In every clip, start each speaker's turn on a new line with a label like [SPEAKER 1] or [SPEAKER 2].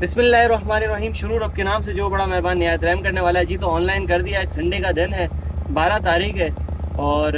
[SPEAKER 1] बिस्मिल्लाहिर्रहमानिर्रहीम। शुरू रब के नाम से जो बड़ा मेहरबान निहायत रहम करने वाला है। जी तो ऑनलाइन कर दिया। आज संडे का दिन है, 12 तारीख है और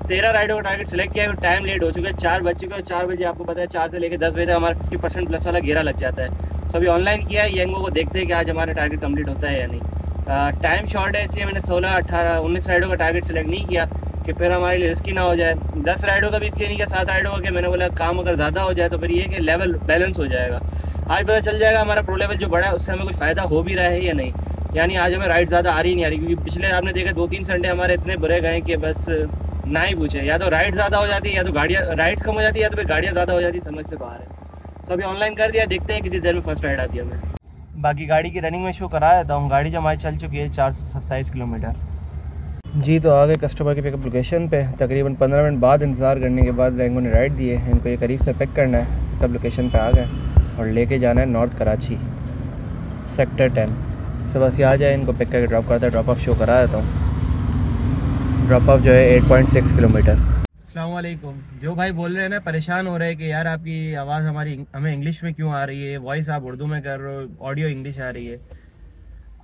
[SPEAKER 1] 13 राइडों का टारगेट सेलेक्ट किया है। टाइम लेट हो चुका है, 4 बज चुके हैं। 4 बजे आपको पता है 4 से लेकर 10 बजे तक हमारा 50% प्लस वाला घेरा लग जाता है। तो अभी ऑनलाइन किया है येंगो को, देखते हैं कि आज हमारा टारगेट कंप्लीट होता है या नहीं। टाइम शॉर्ट है इसलिए मैंने 16, 18, 19 राइडों का टारगेट सेलेक्ट नहीं किया कि फिर हमारे लिए रिस्की ना हो जाए। 10 राइडों का भी इसलिए नहीं किया, 7 राइडों का, कि मैंने बोला काम अगर ज़्यादा हो जाए तो फिर ये कि लेवल बैलेंस हो जाएगा। आज पता चल जाएगा हमारा प्रो लेवल जो बड़ा है उससे हमें कुछ फ़ायदा हो भी रहा है या नहीं। यानी आज हमें राइड ज़्यादा आ रही नहीं आ रही, क्योंकि पिछले आपने देखा 2-3 संडे हमारे इतने बुरे गए कि बस ना ही पूछे। या तो राइड ज़्यादा हो जाती है, या तो गाड़ियाँ राइड्स कम हो जाती है, या तो फिर गाड़ियाँ ज़्यादा हो जाती है, समझ से बाहर है। तो अभी ऑनलाइन कर दिया, देखते हैं कितनी देर में फर्स्ट राइड आती है हमें। बाकी गाड़ी की रनिंग में शो करा देता हूँ। गाड़ी जो हमारी चल चुकी है 427 किलोमीटर। जी तो आ गए कस्टमर की पिकअप लोकेशन पे। तकरीबन 15 मिनट बाद इंतज़ार करने के बाद येंगो ने राइड दिए। इनको ये करीब से पिक करना है। पिकअप लोकेशन पे आ गए और लेके जाना है नॉर्थ कराची सेक्टर 10। से बस ये आ जाए, इनको पिक करके ड्रॉप करता है। ड्रॉप ऑफ शो करा देता हूँ। ड्रॉप ऑफ जो है 8.6 किलोमीटर। अस्सलाम वालेकुम। जो भाई बोल रहे हैं ना, परेशान हो रहे हैं कि यार आपकी आवाज़ हमें इंग्लिश में क्यों आ रही है, वॉइस आप उर्दू में कर रहे हो, ऑडियो इंग्लिश आ रही है।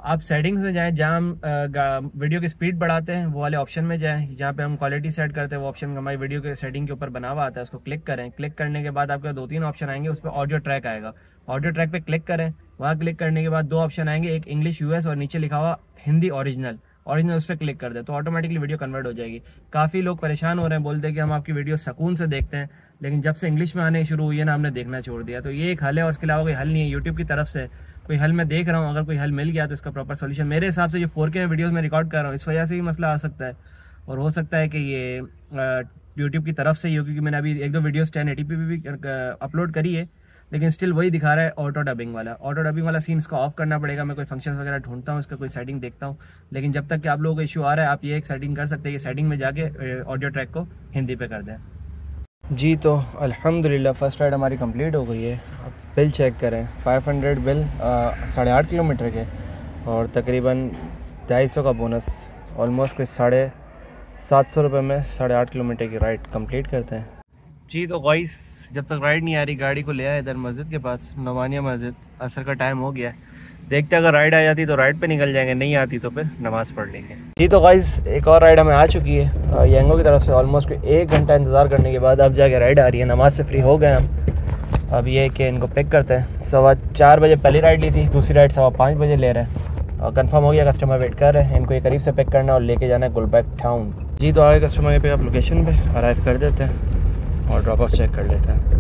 [SPEAKER 1] आप सेटिंग्स में जाएं, जहाँ हम वीडियो की स्पीड बढ़ाते हैं वो वाले ऑप्शन में जाएं। जहाँ पे हम क्वालिटी सेट करते हैं वो ऑप्शन हमारी वीडियो के सेटिंग के ऊपर बना हुआ आता है, उसको क्लिक करें। क्लिक करने के बाद आपके 2-3 ऑप्शन आएंगे, उस पर ऑडियो ट्रैक आएगा। ऑडियो ट्रैक पे क्लिक करें। वहाँ क्लिक करने के बाद 2 ऑप्शन आएंगे, एक इंग्लिश यूएस और नीचे लिखा हुआ हिंदी ओरिजिनल। उस पर क्लिक कर दे तो ऑटोमेटिकली वीडियो कन्वर्ट हो जाएगी। काफ़ी लोग परेशान हो रहे हैं, बोलते हैं कि हम आपकी वीडियो सुकून से देखते हैं, लेकिन जब से इंग्लिश में आने शुरू हुई है ना, हमने देखना छोड़ दिया। तो ये एक हल है और इसके अलावा कोई हल नहीं है। यूट्यूब की तरफ से कोई हल मैं देख रहा हूँ, अगर कोई हल मिल गया तो इसका प्रॉपर सोल्यूशन मेरे हिसाब से जो 4K वीडियोस में रिकॉर्ड कर रहा हूँ इस वजह से भी मसला आ सकता है। और हो सकता है कि ये यूट्यूब की तरफ से ही हो, क्योंकि मैंने अभी 1-2 वीडियोस 1080p भी अपलोड करी है, लेकिन स्टिल वही दिखा रहा है ऑटो डबिंग वाला। ऑटो डबिंग वाला सीन इसको ऑफ करना पड़ेगा। मैं कोई फंक्शन वगैरह ढूंढता हूँ, इसका कोई सेटिंग देखता हूँ। लेकिन जब तक कि आप लोगों को इशू आ रहा है, आप ये एक सेटिंग कर सकते हैं, ये सेटिंग में जाके ऑडियो ट्रैक को हिंदी पे कर दें। जी तो अल्हम्दुलिल्लाह फर्स्ट राइड हमारी कंप्लीट हो गई है। अब बिल चेक करें, 500 बिल 8.5 किलोमीटर के और तकरीबन 250 का बोनस। ऑलमोस्ट कोई 750 रुपये में 8.5 किलोमीटर की राइड कंप्लीट करते हैं। जी तो गाइस जब तक राइड नहीं आ रही, गाड़ी को ले आए इधर मस्जिद के पास, नवानिया मस्जिद। असर का टाइम हो गया है, देखते अगर राइड आ जाती तो राइड पे निकल जाएंगे, नहीं आती तो फिर नमाज़ पढ़ लेंगे। जी तो गाइस एक और राइड हमें आ चुकी है येंगो की तरफ से। ऑलमोस्ट 1 घंटा इंतज़ार करने के बाद अब जाके राइड आ रही है। नमाज से फ्री हो गए हम। अब ये कि इनको पिक करते हैं। 4:15 बजे पहली राइड ली थी, दूसरी राइड 5:15 बजे ले रहे हैं और कंफर्म हो गया, कस्टमर वेट कर रहे हैं। इनको ये करीब से पिक करना और लेके जाना है गुलबर्ग टाउन। जी तो आगे कस्टमर के पिकअप लोकेशन पर अराइव कर देते हैं और ड्रॉप ऑफ चेक कर लेते हैं।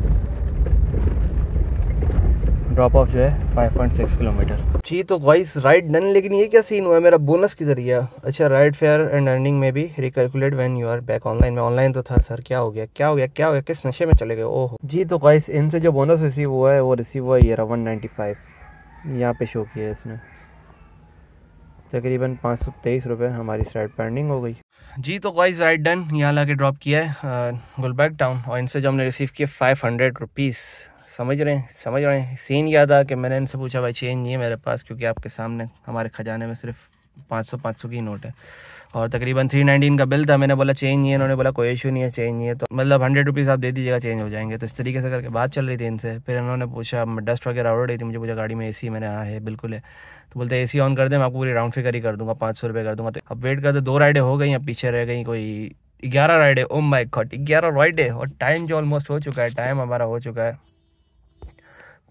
[SPEAKER 1] ड्रॉप ऑफ जो है 5.6 किलोमीटर। जी तो गाइस राइड डन, लेकिन ये क्या सीन हुआ है, मेरा बोनस किधर गया? अच्छा, राइड फेयर एंड अर्निंग में भी recalculate when you are back online. में ऑनलाइन तो था सर, क्या हो गया, किस नशे में चले गए? ओह जी तो गाइस इनसे जो बोनस रिसीव हुआ है वो रिसीव हुआ है ये 195 यहाँ पे शो किया है इसने। तकरीबन 523 रुपये हमारी इस राइड पर अर्निंग हो गई। जी तो गाइस राइड डन, यहाँ ला के ड्रॉप किया है गुलबर्ग टाउन और इनसे जो हमने रिसीव किया 500 रुपीज़। समझ रहे हैं। सीन याद आ कि मैंने इनसे पूछा भाई चेंज नहीं है मेरे पास, क्योंकि आपके सामने हमारे खजाने में सिर्फ 500 की नोट है और तकरीबन 319 का बिल था। मैंने बोला चेंज नहीं है, इन्होंने बोला कोई इशू नहीं है, चेंज नहीं है, तो मतलब 100 रुपीज़ आप दे दीजिएगा, चेंज हो जाएंगे। तो इस तरीके से करके बात चल रही थी इनसे। फिर इन्होंने पूछा, डस्ट वगैरह उड़ रही थी, मुझे पूछा गाड़ी में AC? मैंने हाँ है, बिल्कुल है। तो बोलते AC ऑन कर दे, मैं आपको पूरी राउंड फिगर ही कर दूँगा, 500 रुपये कर दूँगा। तो अब वेट करते 2 राइडें हो गई, अब पीछे रह गई कोई 11 राइडें। ओ माय गॉड 11 राइडें और टाइम जो ऑलमोस्ट हो चुका है, टाइम हमारा हो चुका है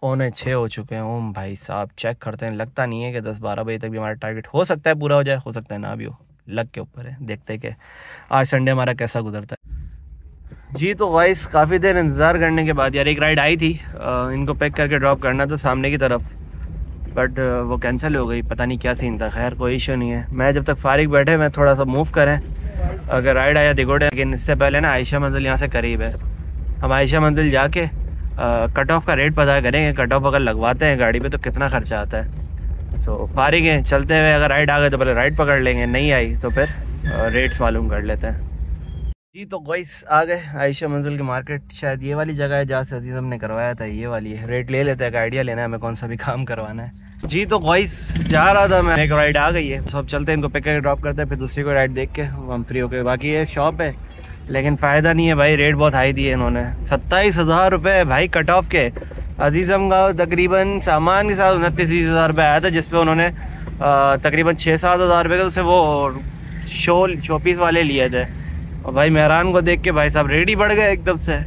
[SPEAKER 1] 5:45 हो चुके हैं। ओम भाई साहब चेक करते हैं, लगता नहीं है कि 10-12 बजे तक भी हमारा टारगेट हो सकता है पूरा हो जाए, हो सकता है ना भी हो, लग के ऊपर है। देखते हैं कि आज संडे हमारा कैसा गुजरता है। जी तो गाइस काफ़ी देर इंतज़ार करने के बाद यार एक राइड आई थी, इनको पैक करके ड्रॉप करना था सामने की तरफ, बट वो कैंसिल हो गई। पता नहीं क्या सीन था, खैर कोई इशू नहीं है। मैं जब तक फारिग बैठे मैं थोड़ा सा मूव करें, अगर राइड आया दिगोड़े। लेकिन इससे पहले ना आयशा मंजिल यहाँ से करीब है, हम आयशा मंजिल जाके कट ऑफ का रेट पता करेंगे। कट ऑफ अगर लगवाते हैं गाड़ी पे तो कितना खर्चा आता है। सो फारिग हैं, चलते हुए अगर राइड आ गए तो पहले राइड पकड़ लेंगे, नहीं आई तो फिर रेट्स मालूम कर लेते हैं। जी तो गाइस आ गए आयशा मंजिल की मार्केट। शायद ये वाली जगह है जहाँ से अजीज़ हमने करवाया था, ये वाली है। रेट ले लेते हैं, आइडिया लेना है हमें कौन सा भी काम करवाना है। जी तो गाइस जा रहा था मैं, एक राइड आ गई है, सब चलते हैं, इनको पिक करके ड्रॉप करते हैं, फिर दूसरी को राइड देख के हम फ्री होके। बाकी ये शॉप है लेकिन फ़ायदा नहीं है भाई, रेट बहुत हाई दिए इन्होंने। 27,000 रुपये भाई कट ऑफ के। अजीज़म का तकरीबन सामान के साथ 29-30 हज़ार रुपये आया था, जिस पे उन्होंने तकरीबन 6-7 हज़ार रुपये का उसे वो शोपीस वाले लिए थे। और भाई मेहरान को देख के भाई साहब रेट ही बढ़ गए एकदम से।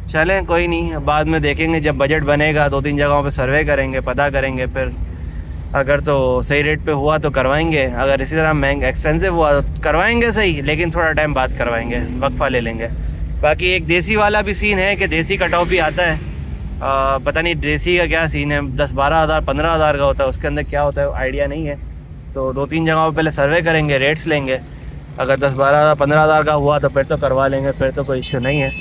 [SPEAKER 1] चलें कोई नहीं, बाद में देखेंगे जब बजट बनेगा, 2-3 जगहों पे सर्वे करेंगे, पता करेंगे, फिर अगर तो सही रेट पे हुआ तो करवाएंगे, अगर इसी तरह महंगा एक्सपेंसिव हुआ तो करवाएंगे सही, लेकिन थोड़ा टाइम बाद करवाएंगे, वक्फा ले लेंगे। बाकी एक देसी वाला भी सीन है कि देसी कट ऑफ भी आता है, पता नहीं देसी का क्या सीन है, 10-12 हज़ार 15 हज़ार का होता है, उसके अंदर क्या होता है आइडिया नहीं है। तो 2-3 जगहों पर पहले सर्वे करेंगे, रेट्स लेंगे, अगर 10-12 हज़ार 15 हज़ार का हुआ तो फिर तो करवा लेंगे, फिर तो कोई इश्यू नहीं है।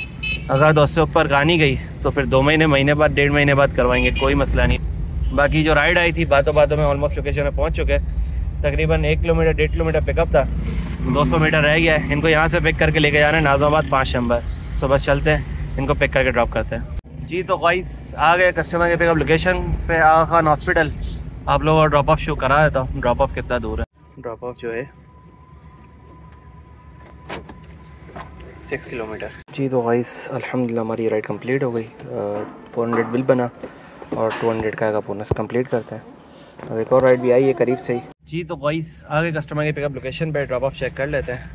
[SPEAKER 1] अगर तो उससे ऊपर कहानी गई तो फिर 2 महीने बाद 1.5 महीने बाद करवाएंगे, कोई मसला नहीं। बाकी जो राइड आई थी बातों बातों में ऑलमोस्ट लोकेशन में पहुंच चुके हैं। तकरीबन 1 किलोमीटर 1.5 किलोमीटर पिकअप था, 200 मीटर रह गया है। इनको यहाँ से पिक करके लेके जाना है नाज़िमाबाद 5 नंबर। सो बस चलते हैं, इनको पिक करके ड्रॉप करते हैं। जी तो गाइस आ गए कस्टमर के पिकअप लोकेशन पे, आगा खान हॉस्पिटल। आप लोगों को ड्रॉप ऑफ शो करा देता हूँ, ड्रॉप ऑफ कितना दूर है। ड्रॉप ऑफ जो है 6 किलोमीटर। जी तो गाइस अल्हम्दुलिल्लाह हमारी राइड कंप्लीट हो गई, 400 बिल बना और 200 का बोनस कंप्लीट करते हैं। अब एक और राइड भी आई है करीब से ही। जी तो गाइस आगे कस्टमर के पिकअप लोकेशन पे ड्रॉप ऑफ चेक कर लेते हैं।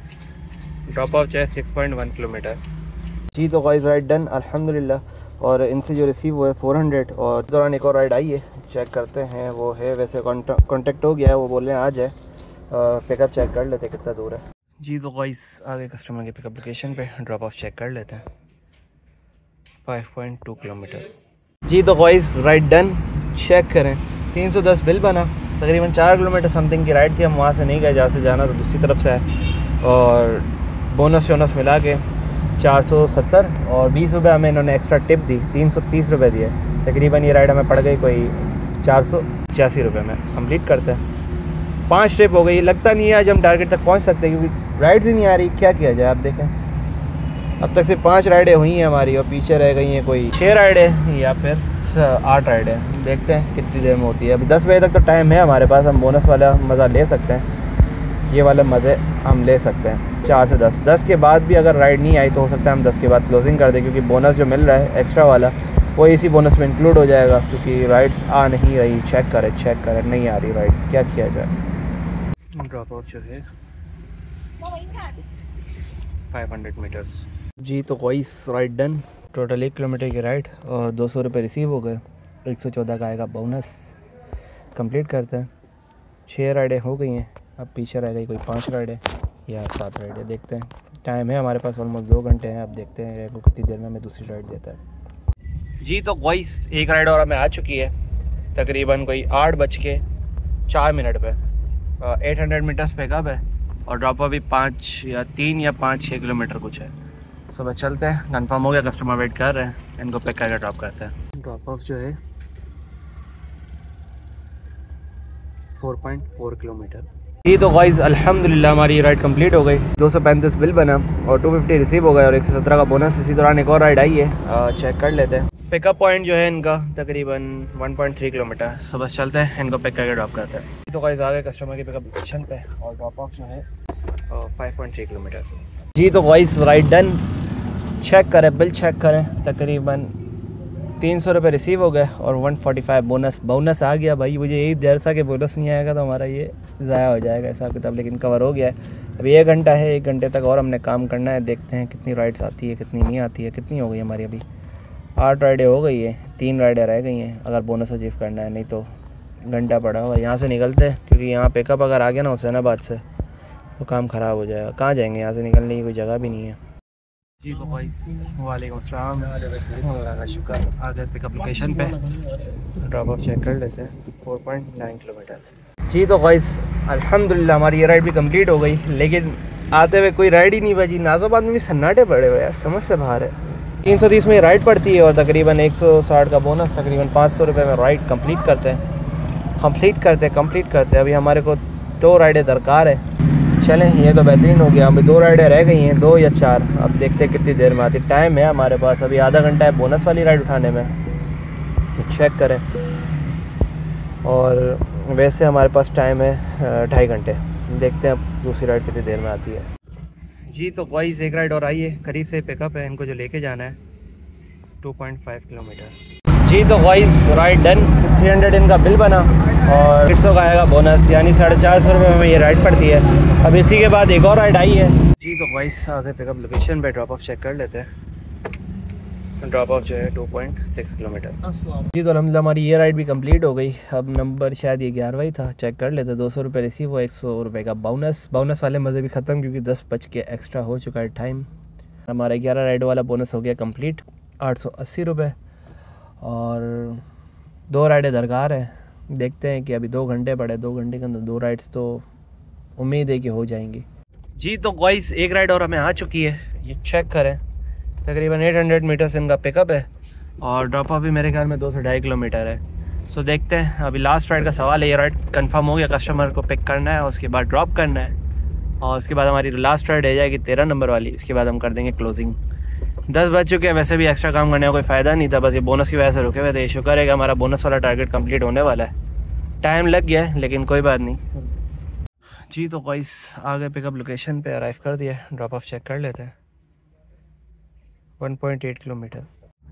[SPEAKER 1] ड्रॉप ऑफ जो है 6.1 किलोमीटर। जी तो गाइस राइड डन अल्हम्दुलिल्लाह, और इनसे जो रिसीव हुआ है 400। और इस दौरान एक और राइड आई है, चेक करते हैं वो है, वैसे कॉन्टेक्ट हो गया है, वो बोल रहे हैं आ जाए, पिकअप चेक कर लेते हैं कितना दूर है। जी तो गाइस आगे कस्टमर के पिकअप लोकेशन पे ड्रॉप ऑफ चेक कर लेते हैं, 5.2 किलोमीटर। जी तो गाइस राइड डन, चेक करें 310 बिल बना, तकरीबन 4 किलोमीटर समथिंग की राइड थी। हम वहाँ से नहीं गए जहाँ से जाना तो दूसरी तरफ से है, और बोनस वोनस मिला के 470 और 20 रुपये हमें इन्होंने एक्स्ट्रा टिप दी, 330 रुपये दिए। तकरीबन ये राइड हमें पड़ गई कोई 485 रुपये में। कंप्लीट करते हैं, 5 ट्रिप हो गई। लगता नहीं है आज हम टारगेट तक पहुँच सकते, क्योंकि राइड्स ही नहीं आ रही। क्या किया जाए, आप देखें अब तक सिर्फ 5 राइडें हुई हैं हमारी, और पीछे रह गई हैं कोई 6 राइडें या फिर 8 राइडें। देखते हैं कितनी देर में होती है। अभी 10 बजे तक तो टाइम है हमारे पास, हम बोनस वाला मज़ा ले सकते हैं, ये वाले मज़े हम ले सकते हैं 4 से 10। 10 के बाद भी अगर राइड नहीं आई तो हो सकता है हम 10 के बाद क्लोजिंग कर दें, क्योंकि बोनस जो मिल रहा है एक्स्ट्रा वाला वो इसी बोनस में इंक्लूड हो जाएगा। क्योंकि राइड्स आ नहीं रही, चेक करें नहीं आ रही राइड्स, क्या किया जाए। ड्रॉप आउट जो है 500 मीटर्स। जी तो guys ride done, total 1 kilometre की राइड और 200 रुपये रिसीव हो गए, 114 का आएगा बोनस। कंप्लीट करते हैं, 6 राइडें हो गई हैं, अब पीछे रह गई कोई 5 राइडें या 7 राइडें। देखते हैं, टाइम है हमारे पास ऑलमोस्ट 2 घंटे हैं। अब देखते हैं वो कितनी देर में हमें दूसरी राइड देता है। जी तो गाइस एक राइड और हमें आ चुकी है, तकरीबन कोई 8:04 पे, 800 मीटर्स पिकअप है और ड्रॉप अभी 3 या 5-6 किलोमीटर कुछ है। सुबह चलते हैं, कंफर्म हो गया, कस्टमर वेट कर रहे हैं, इनको पिक करके ड्रॉप करते हैं। ड्रॉप ऑफ जो है 4.4 किलोमीटर। जी तो गाइस अल्हम्दुलिल्लाह हमारी राइड कंप्लीट हो गई, 235 बिल बना और 250 रिसीव हो गए और 117 का बोनस। इसी दौरान एक और राइड आई है, चेक कर लेते हैं। पिकअप पॉइंट जो है इनका तकरीबन 1.3 किलोमीटर। सुबह चलते हैं, इनको पिक करके ड्रॉप करते हैं। तो गाइस आ गए कस्टमर के पिकअप लोकेशन पे और ड्रॉप ऑफ जो है 5.3 किलोमीटर। जी तो गाइस राइड डन, चेक करें बिल चेक करें, तकरीबन 300 रुपये रिसीव हो गए और 145 बोनस आ गया। भाई मुझे यही डर सा कि बोनस नहीं आएगा तो हमारा ये ज़ाया हो जाएगा हिसाब किताब, लेकिन कवर हो गया है। अभी 1 घंटा है, 1 घंटे तक और हमने काम करना है। देखते हैं कितनी राइड्स आती है कितनी नहीं आती है। कितनी हो गई हमारी, अभी 8 राइडें हो गई है, 3 राइडें रह गई हैं अगर बोनस अचीव करना है, नहीं तो घंटा पड़ा हुआ। यहाँ से निकलते हैं, क्योंकि यहाँ पिकअप अगर आ गया ना हुसैनाबाद से तो काम ख़राब हो जाएगा। कहाँ जाएंगे, यहाँ से निकलने की कोई जगह भी नहीं है। जी तो भाई वालेकुम अस्सलाम, अल्लाह का शुक्र। आ गए पिकअप लोकेशन पे, ड्रॉप ऑफ चेक कर लेते हैं, 4.9 किलोमीटर। जी तो गाइस अल्हम्दुलिल्लाह हमारी ये राइड भी कंप्लीट हो गई, लेकिन आते हुए कोई राइड ही नहीं बची। नाज़िमाबाद में भी सन्नाटे पड़े हुए यार, समझ से बाहर है। 330 में राइड पड़ती है और तकरीबन 160 का बोनस, तकरीबन 500 रुपये में राइड कंप्लीट करते हैं। अभी हमारे को 2 राइडें दरकार है। चलें ये तो बेहतरीन हो गया, अभी 2 राइडें रह गई हैं, 2 या 4। अब देखते हैं कितनी देर में आती। टाइम है हमारे पास, अभी आधा घंटा है बोनस वाली राइड उठाने में, तो चेक करें। और वैसे हमारे पास टाइम है 2.5 घंटे। देखते हैं अब दूसरी राइड कितनी देर में आती है। जी तो गाइस एक राइड और आई है, करीब से पिकअप है, इनको जो लेके जाना है 2.5 किलोमीटर। जी तो गाइस राइड डन, 300 इनका बिल बना और 100 का आएगा बोनस, यानी 450 रुपये में ये राइड पड़ती है। अब इसी के बाद एक और राइड आई है। जी तो गाइस आगे पिकअप लोकेशन पे ड्रॉप ऑफ चेक कर लेते हैं। ड्रॉप ऑफ जो है 2.6 किलोमीटर। जी तो अलहमदिल्ला हमारी ये राइड भी कंप्लीट हो गई। अब नंबर शायद ये 11वां ही था, चेक कर लेते। 200 रुपये रिसीव हुआ, 100 रुपये का बोनस वाले मज़े भी ख़त्म क्योंकि 10 बज के एक्स्ट्रा हो चुका है टाइम। हमारा 11 राइड वाला बोनस हो गया कंप्लीट, 880 रुपये। और 2 राइडें दरकार है, देखते हैं कि अभी 2 घंटे पड़े, 2 घंटे के अंदर 2 राइड्स तो उम्मीद है कि हो जाएंगी। जी तो गाइस एक राइड और हमें आ चुकी है, ये चेक करें। तकरीबन 800 मीटर से इनका पिकअप है और ड्रॉप ऑफ भी मेरे ख्याल में 2 से 2.5 किलोमीटर है। सो देखते हैं, अभी लास्ट राइड का सवाल है। ये राइड कंफर्म हो गया, कस्टमर को पिक करना है, उसके बाद ड्रॉप करना है और उसके बाद हमारी लास्ट राइड रह जाएगी 13 नंबर वाली। इसके बाद हम कर देंगे क्लोजिंग। 10 बज चुके हैं, वैसे भी एक्स्ट्रा काम करने का कोई फ़ायदा नहीं था, बस ये बोनस की वजह से रुके हुए थे। शुक्र है कि हमारा बोनस वाला टारगेट कंप्लीट होने वाला है। टाइम लग गया है लेकिन कोई बात नहीं। जी तो गाइस आगे पिकअप लोकेशन पे अराइव कर दिया, ड्रॉप ऑफ चेक कर लेते हैं। 1.8 किलोमीटर।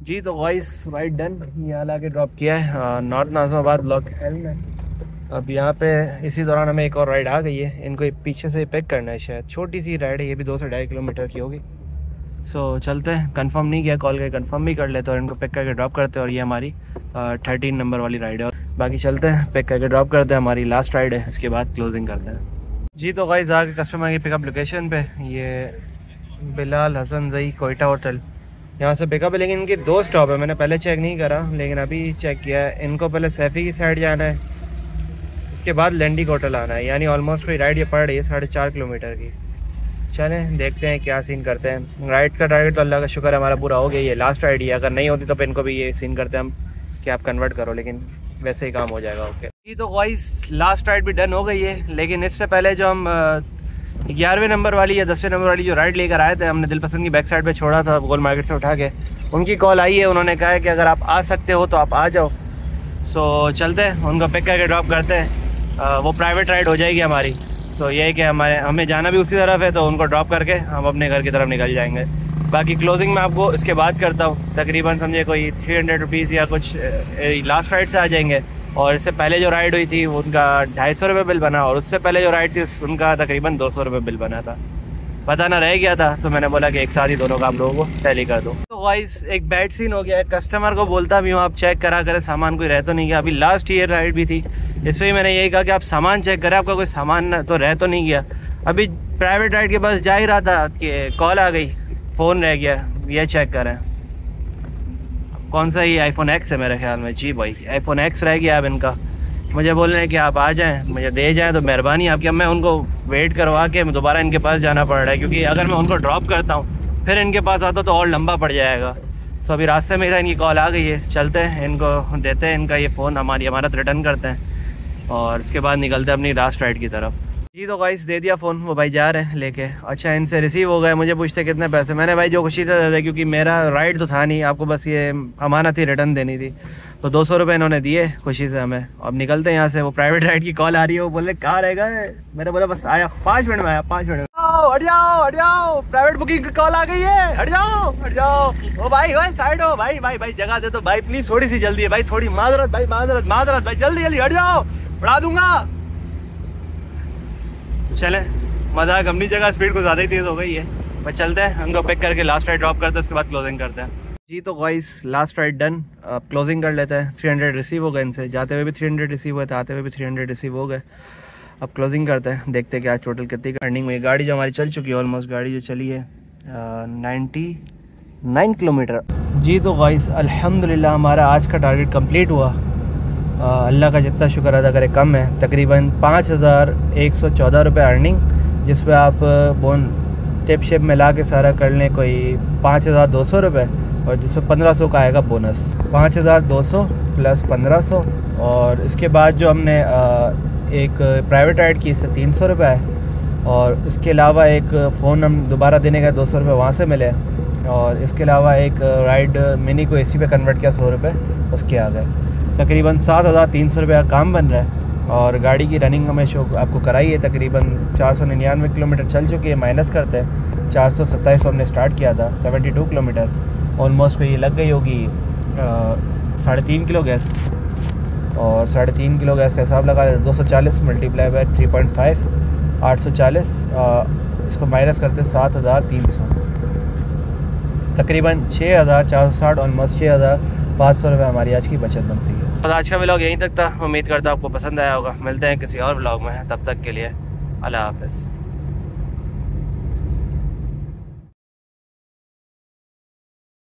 [SPEAKER 1] जी तो गाइस राइड डन, यहाँ लाके ड्रॉप किया है नॉर्थ नाज़िमाबाद ब्लॉक एल में। अब यहाँ पे इसी दौरान हमें एक और राइड आ गई है, इनको पीछे से पिक करना है। शायद छोटी सी राइड है, ये भी 2 से 2.5 किलोमीटर की होगी। सो चलते हैं, कंफर्म नहीं किया, कॉल करके कंफर्म भी कर लेते और इनको पिक करके ड्रॉप करते हैं। और ये हमारी 13 नंबर वाली राइड है। और बाकी चलते हैं, पिक करके ड्रॉप करते हैं, हमारी लास्ट राइड है, इसके बाद क्लोजिंग करते हैं। जी तो गाइस आगे कस्टमर की पिकअप लोकेशन पे, ये बिलाल हसन जई कोयटा होटल, यहाँ से पिकअप है। लेकिन इनके 2 स्टॉप है, मैंने पहले चेक नहीं करा लेकिन अभी चेक किया है। इनको पहले सैफ़ी की साइड जाना है, उसके बाद लैंडी होटल आना है, यानी ऑलमोस्ट कोई राइड ये पड़ रही है 4.5 किलोमीटर की। चलें देखते हैं क्या सीन करते हैं। राइड का टारगेट तो अल्लाह का शुक्र है हमारा पूरा हो गया। ये लास्ट राइड है, अगर नहीं होती तो फिर इनको भी ये सीन करते हैं हम कि आप कन्वर्ट करो, लेकिन वैसे ही काम हो जाएगा। ओके जी तो गाइस लास्ट राइड भी डन हो गई है। लेकिन इससे पहले जो हम 11वें नंबर वाली या 10वें नंबर वाली जो राइड लेकर आए थे, हमने दिलपसंद की बैक साइड पे छोड़ा था गोल मार्केट से उठा के, उनकी कॉल आई है। उन्होंने कहा है कि अगर आप आ सकते हो तो आप आ जाओ। सो चलते हैं, उनको पिक करके ड्रॉप करते हैं। वो प्राइवेट राइड हो जाएगी हमारी। तो ये है कि हमें जाना भी उसी तरफ है, तो उनको ड्रॉप करके हम अपने घर की तरफ निकल जाएंगे। बाकी क्लोजिंग में आपको इसके बाद करता हूँ। तकरीबन समझे कोई 300 रुपीज़ या कुछ लास्ट राइड से आ जाएंगे। और इससे पहले जो राइड हुई थी वो उनका 250 रुपये बिल बना, और उससे पहले जो राइड थी उनका तकरीबन 200 रुपये बिल बना था। पता ना रह गया था, तो मैंने बोला कि एक साथ ही दोनों का आप लोगों को टैली कर दो। तो गाइस एक बैड सीन हो गया है। कस्टमर को बोलता भी हूँ आप चेक करा करें सामान कोई रह तो नहीं गया। अभी लास्ट ईयर राइड भी थी, इस पर भी मैंने यही कहा कि आप सामान चेक करें, आपका कोई सामान तो रह तो नहीं गया। अभी प्राइवेट राइड के पास जा ही रहा था कि कॉल आ गई, फ़ोन रह गया, ये चेक करें। कौन सा ये iPhone X है मेरे ख्याल में। जी भाई iPhone X रह गया अब इनका। मुझे बोल रहे हैं कि आप आ जाएं, मुझे दे जाएं, तो मेहरबानी आपकी। अब मैं उनको वेट करवा के दोबारा इनके पास जाना पड़ रहा है, क्योंकि अगर मैं उनको ड्रॉप करता हूँ फिर इनके पास आता तो और लंबा पड़ जाएगा। तो अभी रास्ते में था, इनकी कॉल आ गई है। चलते हैं, इनको देते हैं इनका ये फ़ोन, हमारा रिटर्न करते हैं और उसके बाद निकलते हैं अपनी लास्ट राइड की तरफ। जी तो गाइस दे दिया फ़ोन, वो भाई जा रहे हैं लेके। अच्छा इनसे रिसीव हो गए, मुझे पूछते कितने पैसे। मैंने भाई जो खुशी से दे दे, क्योंकि मेरा राइड तो था नहीं, आपको बस ये अमानत ही रिटर्न देनी थी। तो 200 रुपये इन्होंने दिए खुशी से हमें। अब निकलते हैं यहाँ से। वो प्राइवेट राइड की कॉल आ रही है, वो बोले कहाँ रह गए। मैंने बोला बस आया, 5 मिनट में आया, 5 मिनट में। हट जाओ हट जाओ, प्राइवेट बुकिंग की कॉल आ गई है, हट जाओ हट जाओ। ओ भाई भाई साइड हो भाई, भाई भाई जगह दे दो भाई प्लीज़, थोड़ी सी जल्दी है भाई, थोड़ी माजरत भाई, माजरत भाई, जल्दी जल्दी हट जाओ, बढ़ा दूंगा। चले मजाक, अपनी जगह स्पीड को ज़्यादा ही तेज़ हो गई है। बस चलते हैं, हमको पिक करके लास्ट राइड ड्रॉप करते हैं, उसके बाद क्लोजिंग करते हैं। जी तो गाइस लास्ट राइड डन, अब क्लोजिंग कर लेते हैं। 300 रिसीव हो गए इनसे, जाते हुए भी 300 रिसीव हुए थे, आते हुए भी 300 रिसीव हो गए। अब क्लोजिंग करते हैं, देखते हैं कि आज टोटल कितनी अर्निंग हुई। गाड़ी जो हमारी चल चुकी है ऑलमोस्ट, गाड़ी जो चली है 99 किलोमीटर। जी तो गाइस अल्हम्दुलिल्लाह हमारा आज का टारगेट कंप्लीट हुआ। अल्लाह का जितना शुक्र अदा करे कम है। तकरीबन 5114 रुपये अर्निंग, जिस पे आप बोन टिप शिप मिला के सारा कर लें कोई 5200 रुपये, और जिसमें 1500 का आएगा बोनस। 5200 प्लस 1500, और इसके बाद जो हमने एक प्राइवेट राइड की, इससे 300 रुपये है। और इसके अलावा एक फ़ोन हम दोबारा देने का 200 रुपये वहाँ से मिले। और इसके अलावा एक राइड मिनी को AC पे कन्वर्ट किया, 100 रुपये उसके आ गए। तकरीबन 7300 रुपये का काम बन रहा है। और गाड़ी की रनिंग हमें शो आपको कराई है, तकरीबन 499 किलोमीटर चल चुकी है। माइनस करते हैं 427 पर हमने स्टार्ट किया था, 72 किलोमीटर ऑलमोस्ट को ये लग गई होगी
[SPEAKER 2] 3.5 किलो गैस, और 3.5 किलो गैस का हिसाब लगा लेते 240 मल्टीप्लाई बाय 3.5 840, इसको माइनस करते 7,300, तकरीबन 6,460 ऑलमोस्ट 6,500 रुपये हमारी आज की बचत बनती है। तो आज का व्लॉग यहीं तक था, उम्मीद करता हूँ आपको पसंद आया होगा। मिलते हैं किसी और व्लॉग में, तब तक के लिए अल्लाह हाफ़िज़।